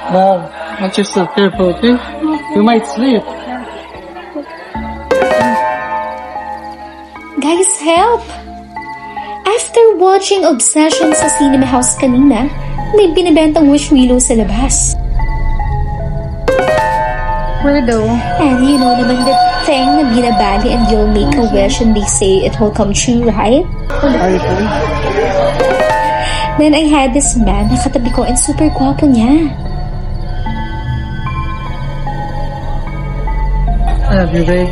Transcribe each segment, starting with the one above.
Wow, not just so careful, okay? You might sleep. Guys, help! After watching Obsession sa cinema house kanina, may binibentang wish willow sa labas. Where though? And you know naman the thing na binabali and you'll make a wish and they say it will come true, right? Are you sure? Then I had this man na katabi ko and super gwapo niya. I love you, babe.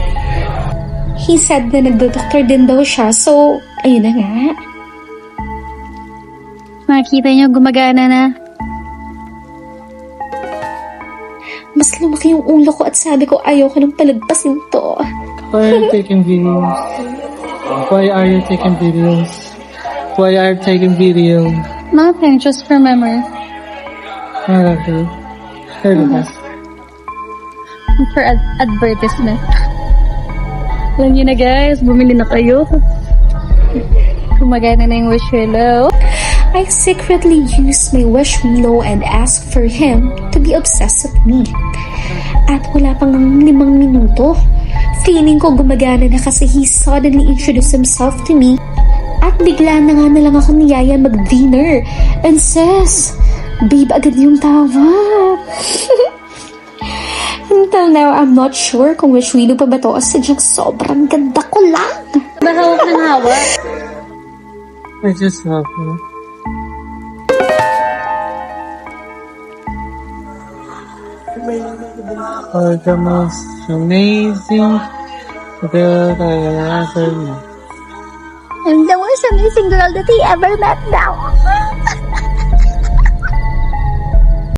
He said na nagdo-doctor din daw siya, so ayun na nga. Makikita niyo, gumagana na. Mas lumaki yung ulo ko at sabi ko ayoko nang palagpasin to. Why are you taking videos? Why are you taking videos? Why are you taking video? Nothing, just for memory. I love you. You're the best. For advertisement. Alam niyo na guys, bumili na kayo. Gumagana na yung wish willow. I secretly used my wish willow and asked for him to be obsessed with me. At wala pang 5 minuto, feeling ko gumagana na kasi he suddenly introduced himself to me. At bigla na nga na lang ako niyaya mag-dinner. And says, babe, agad yung tawag. Until now, I'm not sure kung wish willow pa ba to o sadyang sobrang ganda ko lang. Bahawak ng hawak. I just love you. Oh, the most amazing girl I ever met. I'm the most amazing girl that he ever met now.